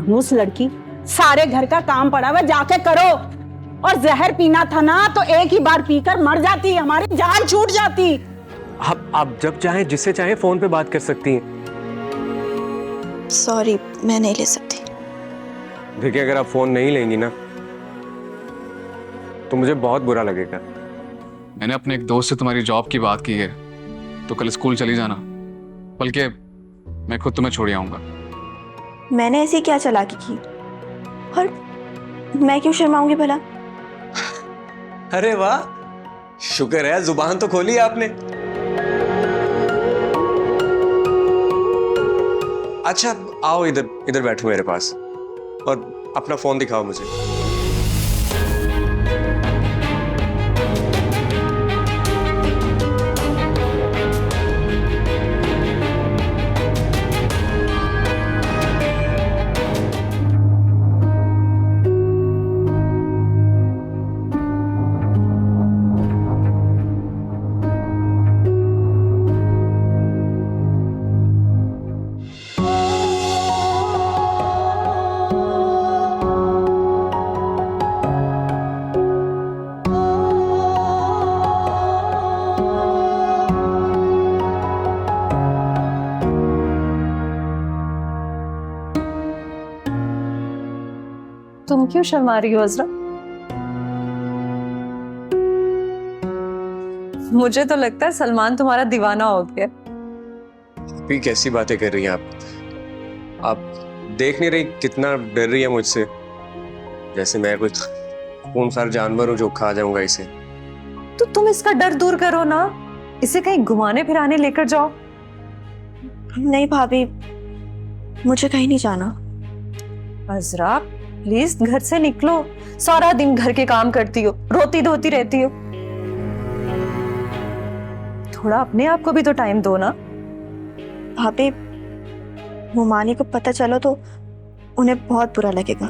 मनहूस लड़की, सारे घर का काम पड़ा हुआ, जाके करो। और जहर पीना था ना तो एक ही बार पीकर मर जाती, हमारी जान छूट जाती। आप जब चाहें जिससे चाहें फोन पे बात कर सकती हैं। सॉरी, मैं नहीं ले सकती। देखिए, अगर आप फोन नहीं लेंगी ना तो मुझे बहुत बुरा लगेगा। मैंने अपने एक दोस्त से तुम्हारी जॉब की बात की है, तो कल स्कूल चली जाना, बल्कि मैं खुद तुम्हें छोड़ आऊंगा। मैंने ऐसी क्या चालाकी की और मैं क्यों शर्माऊंगी भला? अरे वाह, शुक्र है जुबान तो खोली आपने। अच्छा आओ, इधर इधर बैठो मेरे पास और अपना फोन दिखाओ मुझे। तुम क्यों शर्मा रही हो अज़रा? मुझे तो लगता है सलमान तुम्हारा दीवाना हो गया। भी कैसी बातें कर रही हैं आप देख नहीं रही कितना डर रही है मुझसे, जैसे मैं कुछ खूंखार जानवर हूं जो खा जाऊंगा इसे। तो तुम इसका डर दूर करो ना, इसे कहीं घुमाने फिराने लेकर जाओ। नहीं भाभी, मुझे कहीं नहीं जाना। अज़रा प्लीज घर से निकलो, सारा दिन घर के काम करती हो, रोती धोती रहती हो। थोड़ा अपने आप को भी तो टाइम दो ना। भाभी, मुमानी को पता चलो तो उन्हें बहुत बुरा लगेगा।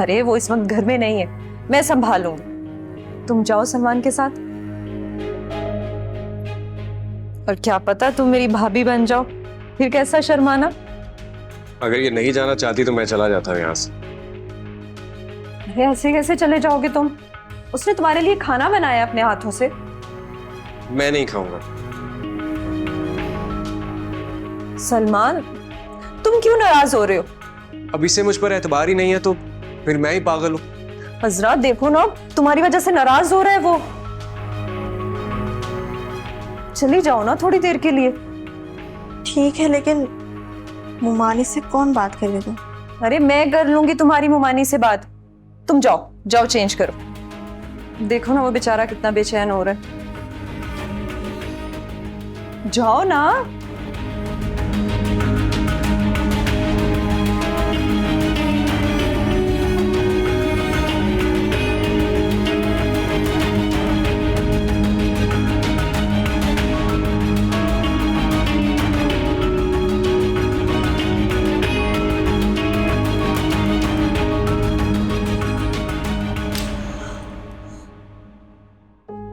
अरे वो इस वक्त घर में नहीं है, मैं संभालूंगी। तुम जाओ सलमान के साथ, और क्या पता तुम मेरी भाभी बन जाओ, फिर कैसा शर्माना। अगर ये नहीं जाना चाहती तो मैं चला जाता हूँ यहाँ से। अरे ऐसे कैसे चले जाओगे तुम? उसने तुम्हारे लिए खाना बनाया अपने हाथों से। मैं नहीं खाऊंगा। सलमान, तुम क्यों नाराज हो रहे हो? अब इसे मुझ पर एतबार ही नहीं है तो फिर मैं ही पागल हूँ। अज़रा देखो ना, तुम्हारी वजह से नाराज हो रहा है वो। चली जाओ ना थोड़ी देर के लिए। ठीक है, लेकिन मुमानी से कौन बात करेगा? अरे मैं कर लूंगी तुम्हारी मुमानी से बात। तुम जाओ जाओ, चेंज करो। देखो ना वो बेचारा कितना बेचैन हो रहा है। जाओ ना।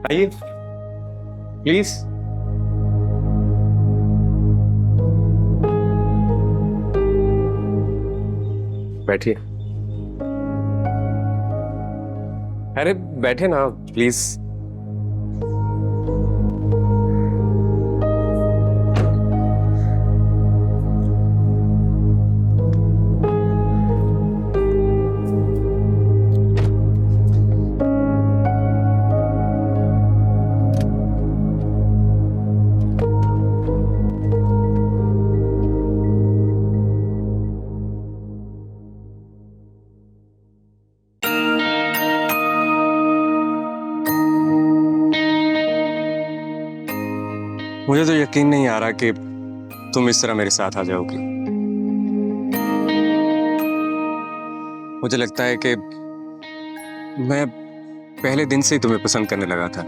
आइए प्लीज। बैठिए। अरे बैठे ना प्लीज। मुझे तो यकीन नहीं आ रहा कि तुम इस तरह मेरे साथ आ जाओगी। मुझे लगता है कि मैं पहले दिन से ही तुम्हें पसंद करने लगा था।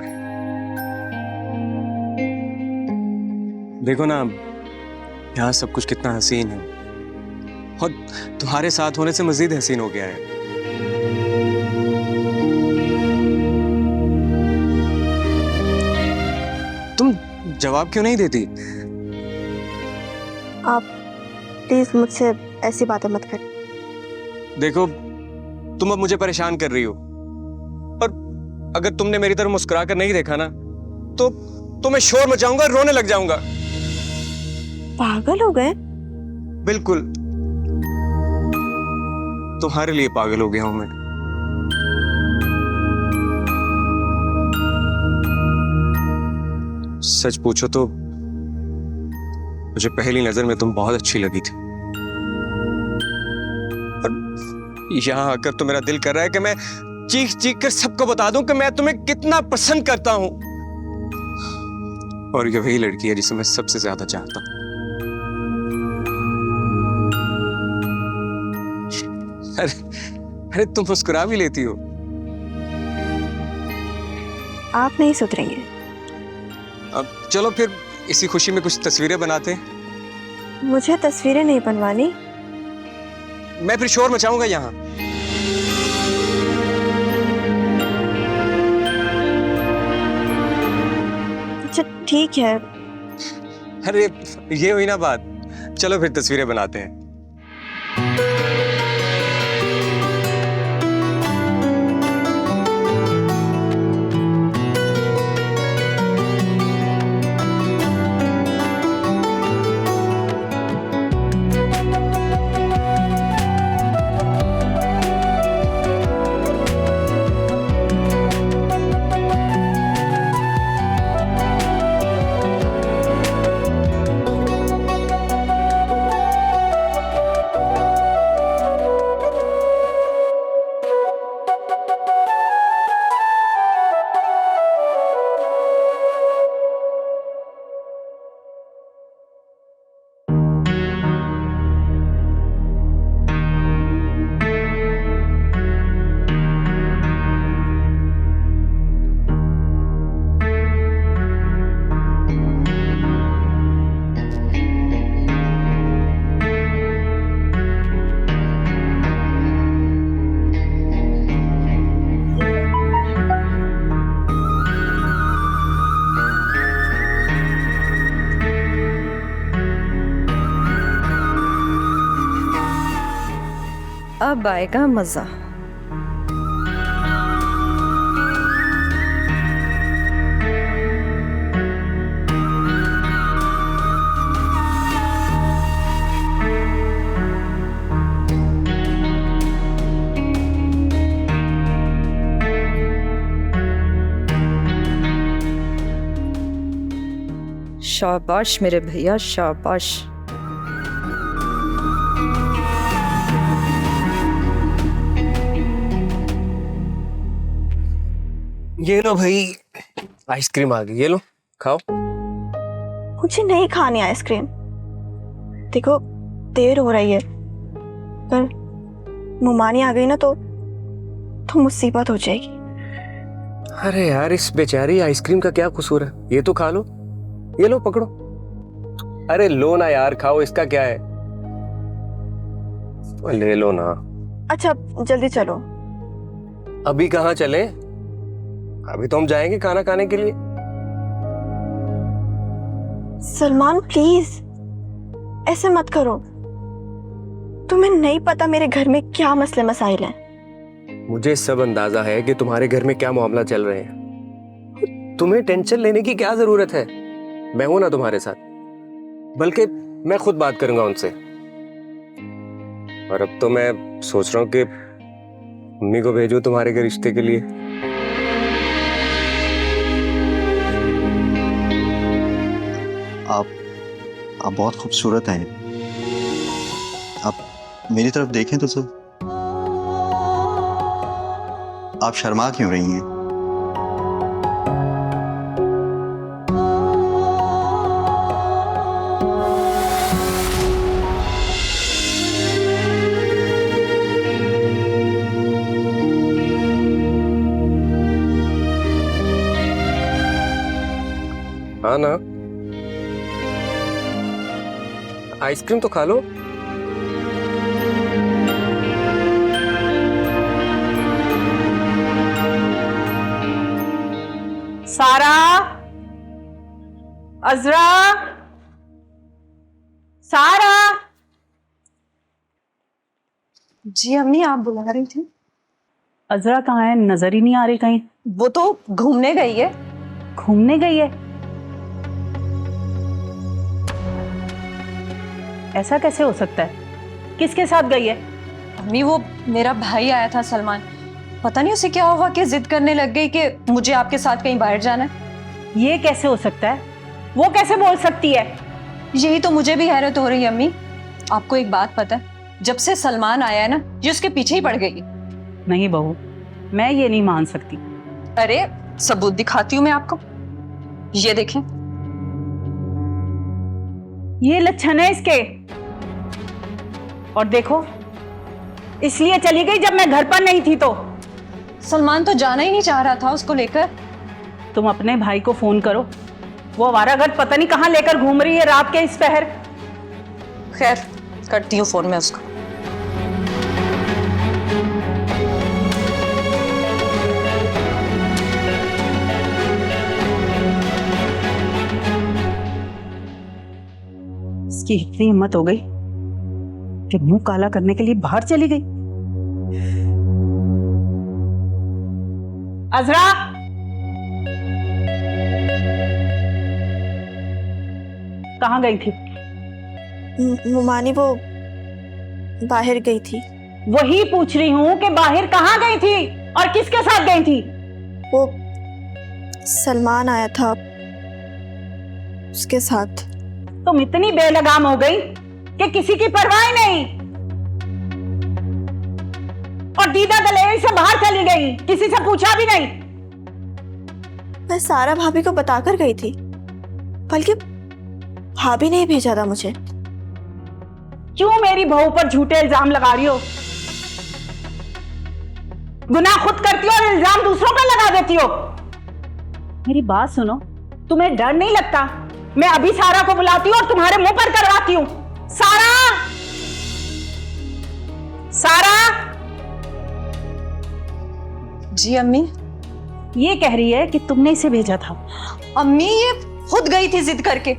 देखो ना, यहाँ सब कुछ कितना हसीन है और तुम्हारे साथ होने से मजीद हसीन हो गया है। तुम जवाब क्यों नहीं देती? आप प्लीज मुझसे ऐसी बातें मत करें। देखो, तुम अब मुझे परेशान कर रही हो, और अगर तुमने मेरी तरफ मुस्कुरा कर नहीं देखा ना तो मैं शोर मचाऊंगा, रोने लग जाऊंगा। पागल हो गए? बिल्कुल, तुम्हारे लिए पागल हो गया हूं मैं। सच पूछो तो मुझे पहली नजर में तुम बहुत अच्छी लगी थी, और यहां आकर तो मेरा दिल कर रहा है कि मैं चीख चीख कर सबको बता दूं कि मैं तुम्हें कितना पसंद करता हूं, और ये वही लड़की है जिसे मैं सबसे ज्यादा चाहता हूं। अरे तुम मुस्कुरा भी लेती हो। आप नहीं सुधरेंगे। अब चलो फिर इसी खुशी में कुछ तस्वीरें बनाते हैं। मुझे तस्वीरें नहीं बनवानी। मैं फिर शोर मचाऊंगा यहाँ। अच्छा ठीक है। अरे ये हुई ना बात, चलो फिर तस्वीरें बनाते हैं। अब आएगा मजा। शाबाश मेरे भैया, शाबाश। ये लो भाई, आइसक्रीम आ गई, ये लो खाओ। मुझे नहीं खानी आइसक्रीम। देखो देर हो रही है, पर मुमानी आ गई ना तो मुसीबत हो जाएगी। अरे यार, इस बेचारी आइसक्रीम का क्या कसूर है, ये तो खा लो। ये लो पकड़ो। अरे लो ना यार, खाओ, इसका क्या है, ले लो ना। अच्छा जल्दी चलो। अभी कहाँ चले, अभी तो हम जाएंगे खाना खाने के लिए। सलमान प्लीज ऐसे मत करो। तुम्हें नहीं पता मेरे घर में क्या मसले मसाइल हैं। मुझे सब अंदाजा है कि तुम्हारे घर में क्या मामला चल रहे हैं। तुम्हें टेंशन लेने की क्या जरूरत है, मैं हूं ना तुम्हारे साथ। बल्कि मैं खुद बात करूंगा उनसे। और अब तो मैं सोच रहा हूं कि मम्मी को भेजूं तुम्हारे के रिश्ते के लिए। आप बहुत खूबसूरत हैं। आप मेरी तरफ देखें तो सब। आप शर्मा क्यों रही हैं? हाँ ना, आइसक्रीम तो खा लो। सारा, अजरा, सारा, जी अम्मी, आप बुला रही थी? अजरा कहाँ है? नजर ही नहीं आ रही कहीं। वो तो घूमने गई है। घूमने गई है? ऐसा कैसे हो सकता है? किसके साथ गई है? अम्मी वो मेरा भाई आया था सलमान, पता नहीं उसे क्या हुआ कि जिद करने लग गई कि मुझे आपके साथ कहीं बाहर जाना है। ये कैसे हो सकता है? वो कैसे बोल सकती है? यही तो मुझे भी हैरत हो रही है अम्मी। आपको एक बात पता है, जब से सलमान आया है ना, ये उसके पीछे ही पड़ गई। नहीं बहू, मैं ये नहीं मान सकती। अरे सबूत दिखाती हूँ मैं आपको, ये देखें। ये लक्षण है इसके। और देखो, इसलिए चली गई जब मैं घर पर नहीं थी तो। सलमान तो जाना ही नहीं चाह रहा था उसको लेकर। तुम अपने भाई को फोन करो, वो आवारागर्द पता नहीं कहाँ लेकर घूम रही है रात के इस पहर। खैर करती हूँ फोन में उसको। इसकी इतनी हिम्मत हो गई कि मुंह काला करने के लिए बाहर चली गई। अजरा, कहाँ गई थी? मुमानी वो बाहर गई थी। वही पूछ रही हूँ कि बाहर कहाँ गई थी और किसके साथ गई थी? वो सलमान आया था, उसके साथ। तुम इतनी बेलगाम हो गई कि किसी की परवाह ही नहीं, और दीदा दलेरी से बाहर चली गई, किसी से पूछा भी नहीं। मैं सारा भाभी को बताकर गई थी, बल्कि भाभी ने ही भेजा था मुझे। क्यों मेरी बहू पर झूठे इल्जाम लगा रही हो? गुनाह खुद करती हो और इल्जाम दूसरों पर लगा देती हो। मेरी बात सुनो, तुम्हें डर नहीं लगता? मैं अभी सारा को बुलाती हूँ और तुम्हारे मुंह पर करवाती हूँ। सारा, सारा। जी अम्मी। ये कह रही है कि तुमने इसे भेजा था। अम्मी ये खुद गई थी जिद करके।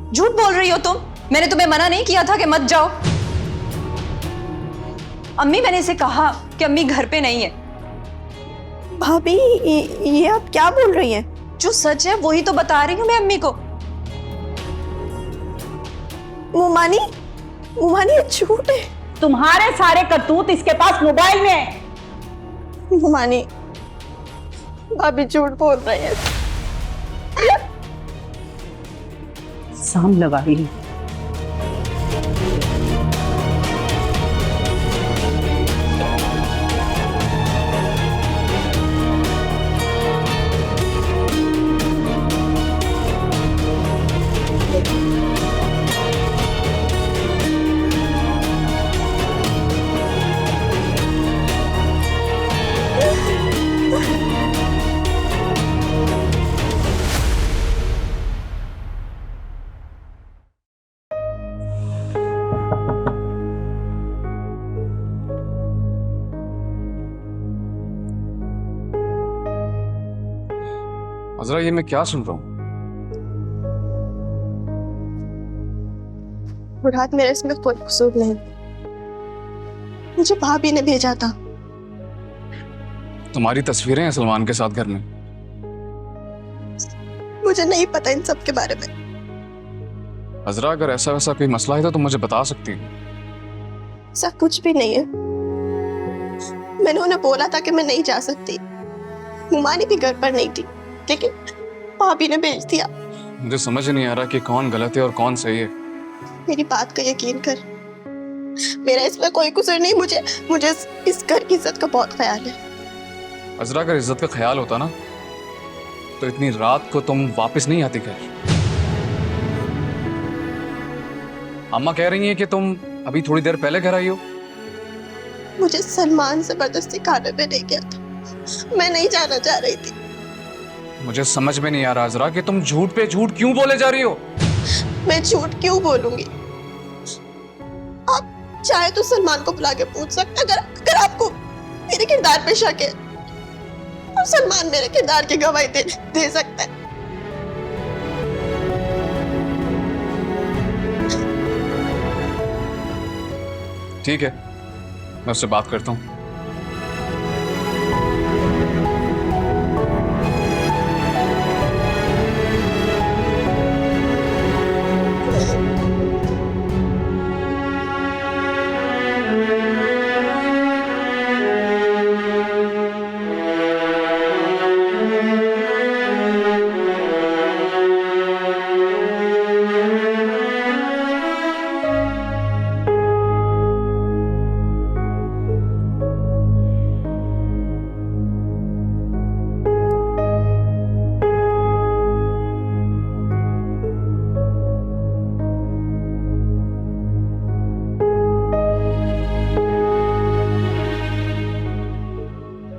झूठ बोल रही हो तुम। मैंने तुम्हें मना नहीं किया था कि मत जाओ। अम्मी मैंने इसे कहा कि अम्मी घर पे नहीं है। भाभी ये आप क्या बोल रही हैं? जो सच है वही तो बता रही हूँ मैं अम्मी को। मुमानी, मुमानी ये झूठ है। तुम्हारे सारे करतूत इसके पास मोबाइल में है। मुमानी, भाभी झूठ बोल रही है। साम लगा रही है। अजरा ये मैं क्या सुन रहा हूँ? मुराद, मेरे इसमें कोई कसूर नहीं। मुझे भाभी ने भेजा था। तुम्हारी तस्वीरें हैं सलमान के साथ घर में। मुझे नहीं पता इन सब के बारे में। अजरा अगर ऐसा वैसा कोई मसला है तो तुम मुझे बता सकती हो। ऐसा कुछ भी नहीं है। मैंने उन्हें बोला था कि मैं नहीं जा सकती। मुमानी भी घर पर नहीं थी, लेकिन भाभी ने भेज दिया। मुझे समझ नहीं आ रहा कि कौन गलत है और कौन सही है। मेरी बात का यकीन कर, मेरा इसमें कोई कसूर नहीं। मुझे इस घर की इज्जत का बहुत ख्याल है। अजरा अगर इज्जत का ख्याल होता ना तो इतनी रात को तुम वापस नहीं आती घर। अम्मा कह रही हैं कि तुम अभी थोड़ी देर पहले घर आई हो। मुझे सलमान जबरदस्ती खाने पे ले गया था। मैं नहीं जाना चाह रही थी। मुझे समझ में नहीं आ रहा अजरा कि तुम झूठ पे झूठ क्यों बोले जा रही हो। मैं झूठ क्यों बोलूंगी? आप चाहे तो सलमान को बुला के पूछ सकते। अगर आपको मेरे किरदार पे शक है तो सलमान मेरे किरदार की गवाही दे सकता है। ठीक है, मैं उससे बात करता हूँ।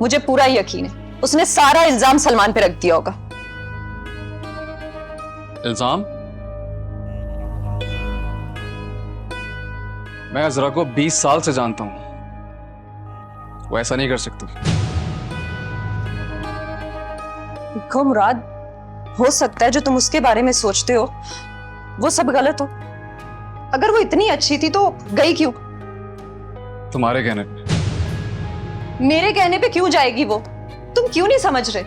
मुझे पूरा यकीन है उसने सारा इल्जाम सलमान पे रख दिया होगा। इल्जाम? मैं अजरा को 20 साल से जानता हूं, वो ऐसा नहीं कर सकती। देखो मुराद, हो सकता है जो तुम उसके बारे में सोचते हो वो सब गलत हो। अगर वो इतनी अच्छी थी तो गई क्यों? तुम्हारे कहने पे। मेरे कहने पे क्यों जाएगी वो? तुम क्यों नहीं समझ रहे?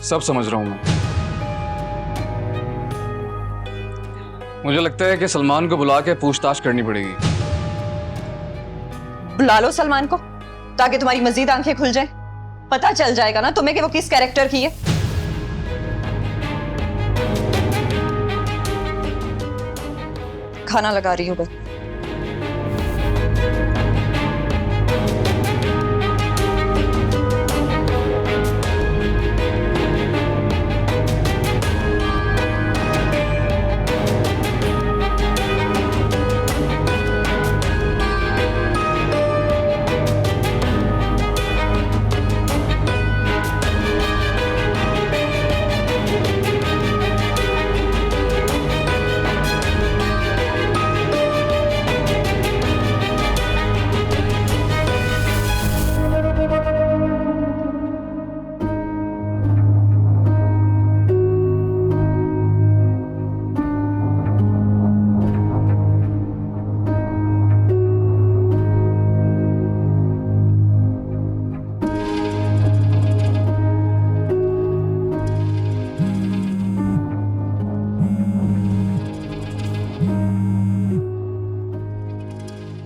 सब समझ रहा हूं मैं। मुझे लगता है कि सलमान को बुला के पूछताछ करनी पड़ेगी। बुला लो सलमान को ताकि तुम्हारी मजीद आंखें खुल जाएं। पता चल जाएगा ना तुम्हें कि वो किस कैरेक्टर की है। खाना लगा रही हो बस।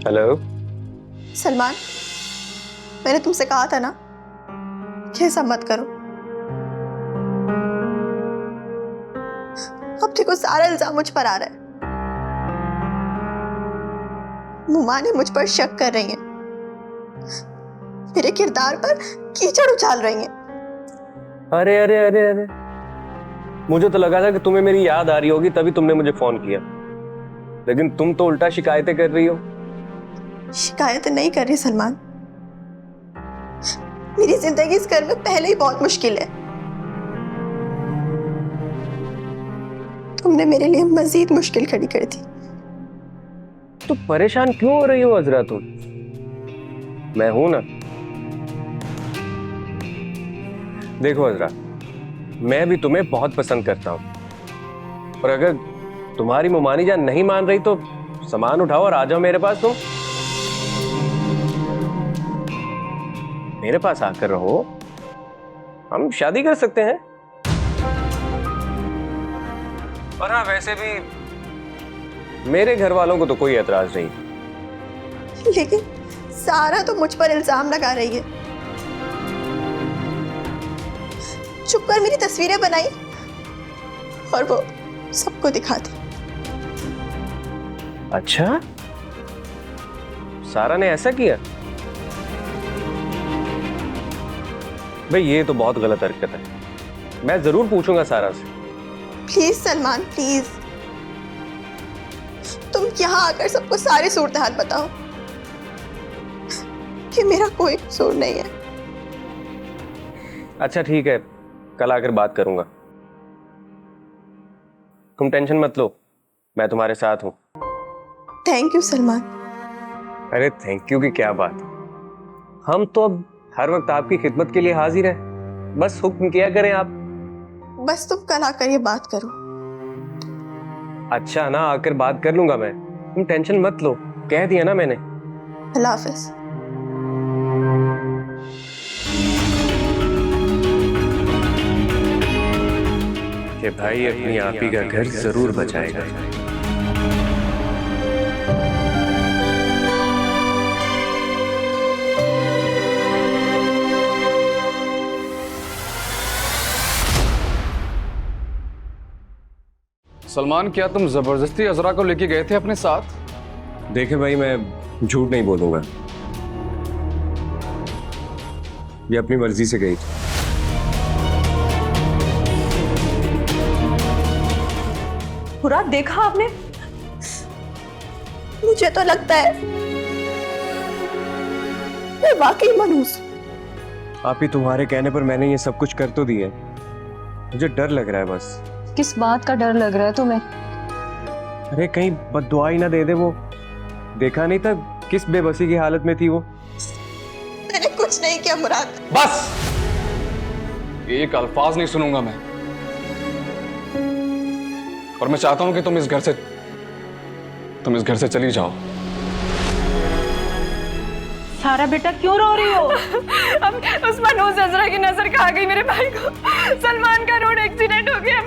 हेलो सलमान, मैंने तुमसे कहा था ना कि ऐसा मत करो। अब देखो सारा इल्जाम मुझ पर आ रहा है। मुमानी मुझ पर शक कर रही हैं, मेरे किरदार पर कीचड़ उछाल रही हैं। अरे अरे अरे अरे, मुझे तो लगा था कि तुम्हें मेरी याद आ रही होगी तभी तुमने मुझे फोन किया, लेकिन तुम तो उल्टा शिकायतें कर रही हो। शिकायत नहीं कर रही सलमान, मेरी जिंदगी इस घर में पहले ही बहुत मुश्किल है। तुमने मेरे लिए मजीद मुश्किल खड़ी कर दी। तो परेशान क्यों हो रही हो अजरा तुम? मैं हूं ना। देखो अजरा, मैं भी तुम्हें बहुत पसंद करता हूं, और अगर तुम्हारी मुमानी जान नहीं मान रही तो सामान उठाओ और आ जाओ मेरे पास। तुम मेरे पास आकर रहो, हम शादी कर सकते हैं। और हाँ, वैसे भी मेरे घर वालों को तो कोई एतराज नहीं। लेकिन सारा तो मुझ पर इल्जाम लगा रही है। चुप कर मेरी तस्वीरें बनाई और वो सबको दिखाती। अच्छा, सारा ने ऐसा किया? भाई ये तो बहुत गलत हरकत है, मैं जरूर पूछूंगा सारा से। प्लीज सलमान, प्लीज तुम यहाँ आकर सबको सारे सूरत हाल बताओ कि मेरा कोई कसूर नहीं है। अच्छा ठीक है, कल आकर बात करूंगा। तुम टेंशन मत लो, मैं तुम्हारे साथ हूं। Thank you Salman. अरे थैंक यू की क्या बात, हम तो अब हर वक्त आपकी खिदमत के लिए हाजिर है। बस हुक्म किया करें आप। बस तुम कल आकर ये बात करो। अच्छा ना, आकर बात कर लूंगा मैं, तुम टेंशन मत लो। कह दिया ना मैंने। अल्लाह हाफिज। कि भाई अपनी आप ही का घर जरूर बचाएगा। सलमान, क्या तुम जबरदस्ती अजरा को लेके गए थे अपने साथ? देखे भाई, मैं झूठ नहीं बोलूंगा, ये अपनी मर्जी से गई थी। मुराद, देखा आपने? मुझे तो लगता है मैं वाकई मनहूस हूं। आप ही तुम्हारे कहने पर मैंने ये सब कुछ कर तो दिया, मुझे डर लग रहा है बस। किस बात का डर लग रहा है तुम्हें? अरे कहीं बद्दुआ ही ना दे दे वो। देखा नहीं था किस बेबसी की हालत में थी वो। मैंने कुछ नहीं किया मुराद। बस, एक अल्फाज नहीं सुनूंगा मैं। और मैं चाहता हूं कि तुम इस घर से चली जाओ। सारा बेटा क्यों रो रही हो? अब उस मनहूस अजरा की नजर खा गई मेरे भाई को। सलमान का रोड एक्सीडेंट हो गया।